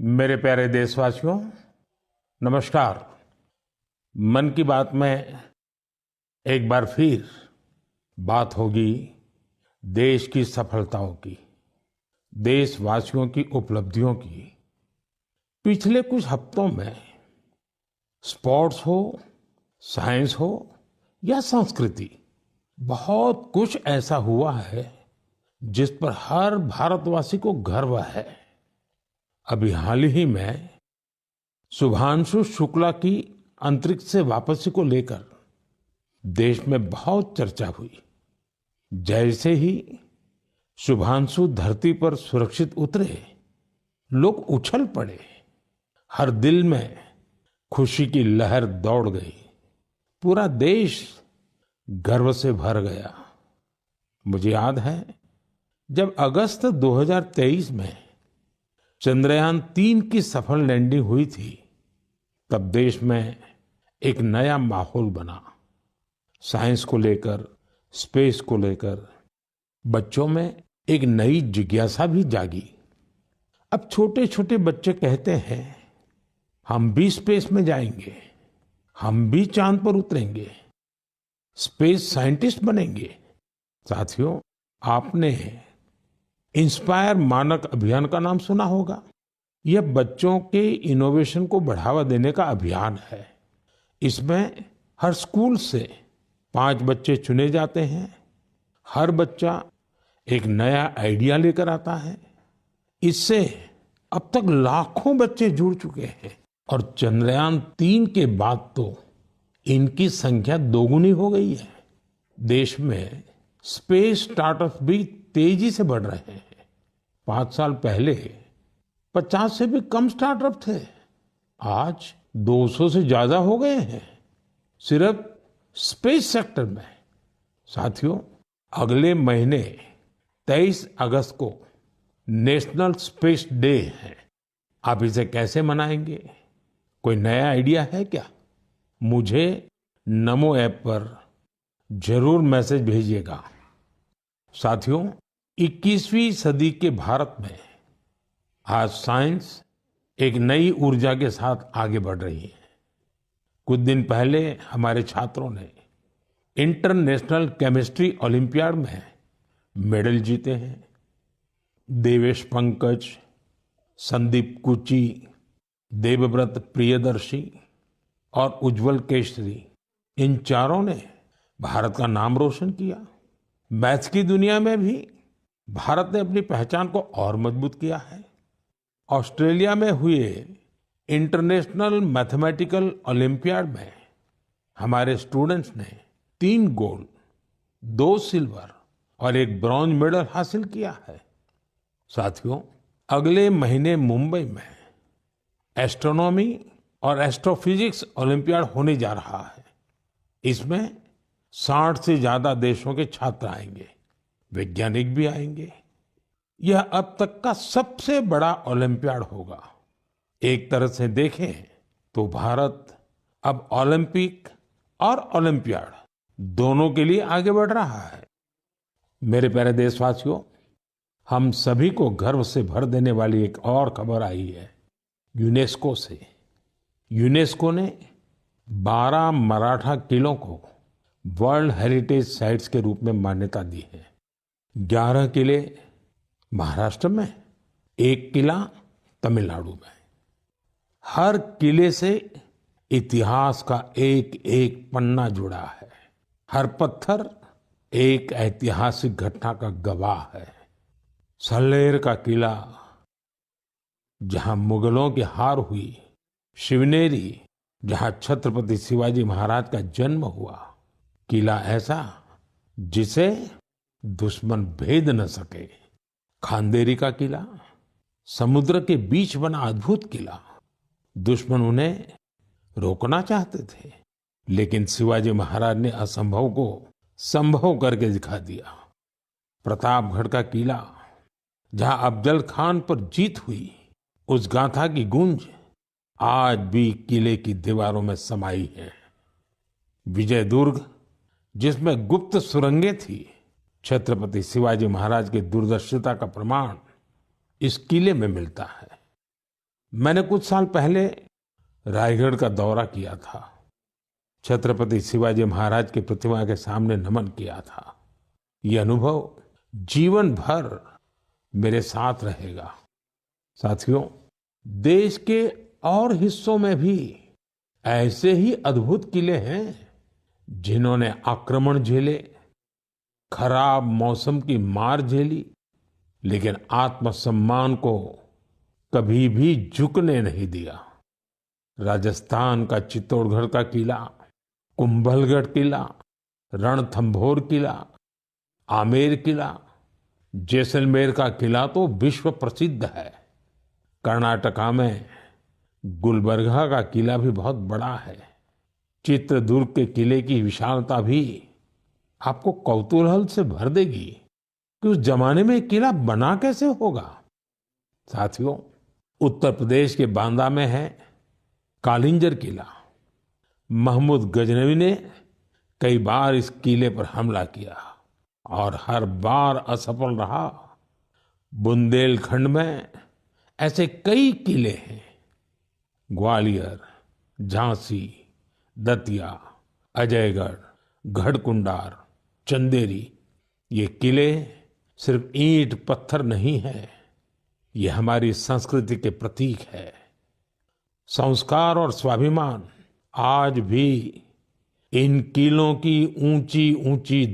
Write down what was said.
मेरे प्यारे देशवासियों, नमस्कार। मन की बात में एक बार फिर बात होगी देश की सफलताओं की, देशवासियों की उपलब्धियों की। पिछले कुछ हफ्तों में स्पोर्ट्स हो, साइंस हो या संस्कृति, बहुत कुछ ऐसा हुआ है जिस पर हर भारतवासी को गर्व है। अभी हाल ही में शुभांशु शुक्ला की अंतरिक्ष से वापसी को लेकर देश में बहुत चर्चा हुई। जैसे ही शुभांशु धरती पर सुरक्षित उतरे, लोग उछल पड़े। हर दिल में खुशी की लहर दौड़ गई। पूरा देश गर्व से भर गया। मुझे याद है, जब अगस्त 2023 में चंद्रयान-3 की सफल लैंडिंग हुई थी, तब देश में एक नया माहौल बना। साइंस को लेकर, स्पेस को लेकर बच्चों में एक नई जिज्ञासा भी जागी। अब छोटे छोटे बच्चे कहते हैं, हम भी स्पेस में जाएंगे, हम भी चांद पर उतरेंगे, स्पेस साइंटिस्ट बनेंगे। साथियों, आपने इंस्पायर मानक अभियान का नाम सुना होगा। यह बच्चों के इनोवेशन को बढ़ावा देने का अभियान है। इसमें हर स्कूल से 5 बच्चे चुने जाते हैं। हर बच्चा एक नया आइडिया लेकर आता है। इससे अब तक लाखों बच्चे जुड़ चुके हैं और चंद्रयान-3 के बाद तो इनकी संख्या दोगुनी हो गई है। देश में स्पेस स्टार्टअप भी तेजी से बढ़ रहे हैं। 5 साल पहले 50 से भी कम स्टार्टअप थे, आज 200 से ज्यादा हो गए हैं, सिर्फ स्पेस सेक्टर में। साथियों, अगले महीने 23 अगस्त को नेशनल स्पेस डे है। आप इसे कैसे मनाएंगे? कोई नया आइडिया है क्या? मुझे नमो ऐप पर जरूर मैसेज भेजिएगा। साथियों, 21वीं सदी के भारत में आज साइंस एक नई ऊर्जा के साथ आगे बढ़ रही है। कुछ दिन पहले हमारे छात्रों ने इंटरनेशनल केमिस्ट्री ओलंपियाड में मेडल जीते हैं। देवेश पंकज, संदीप कुची, देवव्रत प्रियदर्शी और उज्जवल केशरी, इन चारों ने भारत का नाम रोशन किया। मैथ्स की दुनिया में भी भारत ने अपनी पहचान को और मजबूत किया है। ऑस्ट्रेलिया में हुए इंटरनेशनल मैथमेटिकल ओलंपियाड में हमारे स्टूडेंट्स ने 3 गोल्ड, 2 सिल्वर और 1 ब्रॉन्ज मेडल हासिल किया है। साथियों, अगले महीने मुंबई में एस्ट्रोनॉमी और एस्ट्रोफिजिक्स ओलंपियाड होने जा रहा है। इसमें 60 से ज्यादा देशों के छात्र आएंगे, वैज्ञानिक भी आएंगे। यह अब तक का सबसे बड़ा ओलंपियाड होगा। एक तरह से देखें तो भारत अब ओलंपिक और ओलंपियाड दोनों के लिए आगे बढ़ रहा है। मेरे प्यारे देशवासियों, हम सभी को गर्व से भर देने वाली एक और खबर आई है यूनेस्को से। यूनेस्को ने 12 मराठा किलों को वर्ल्ड हेरिटेज साइट्स के रूप में मान्यता दी है। 11 किले महाराष्ट्र में, 1 किला तमिलनाडु में। हर किले से इतिहास का एक एक पन्ना जुड़ा है। हर पत्थर एक ऐतिहासिक घटना का गवाह है। सल्लेर का किला, जहां मुगलों की हार हुई, शिवनेरी, जहां छत्रपति शिवाजी महाराज का जन्म हुआ, किला ऐसा जिसे दुश्मन भेद न सके। खांदेरी का किला, समुद्र के बीच बना अद्भुत किला। दुश्मन उन्हें रोकना चाहते थे, लेकिन शिवाजी महाराज ने असंभव को संभव करके दिखा दिया। प्रतापगढ़ का किला, जहां अफजल खान पर जीत हुई, उस गाथा की गूंज आज भी किले की दीवारों में समाई है। विजय दुर्ग, जिसमें गुप्त सुरंगें थी, छत्रपति शिवाजी महाराज की दूरदर्शिता का प्रमाण इस किले में मिलता है। मैंने कुछ साल पहले रायगढ़ का दौरा किया था। छत्रपति शिवाजी महाराज की प्रतिमा के सामने नमन किया था। ये अनुभव जीवन भर मेरे साथ रहेगा। साथियों, देश के और हिस्सों में भी ऐसे ही अद्भुत किले हैं जिन्होंने आक्रमण झेले, खराब मौसम की मार झेली, लेकिन आत्मसम्मान को कभी भी झुकने नहीं दिया। राजस्थान का चित्तौड़गढ़ का किला, कुंभलगढ़ किला, रणथंभौर किला, आमेर किला, जैसलमेर का किला तो विश्व प्रसिद्ध है। कर्नाटका में गुलबर्गा का किला भी बहुत बड़ा है। चित्रदुर्ग के किले की विशालता भी आपको कौतूहल से भर देगी कि उस जमाने में किला बना कैसे होगा। साथियों, उत्तर प्रदेश के बांदा में है कालिंजर किला। महमूद गजनवी ने कई बार इस किले पर हमला किया और हर बार असफल रहा। बुंदेलखंड में ऐसे कई किले हैं। ग्वालियर, झांसी, दतिया, अजयगढ़, गढ़कुंडार, चंदेरी, ये किले सिर्फ ईंट पत्थर नहीं है, ये हमारी संस्कृति के प्रतीक है। संस्कार और स्वाभिमान आज भी इन किलों की ऊंची ऊंची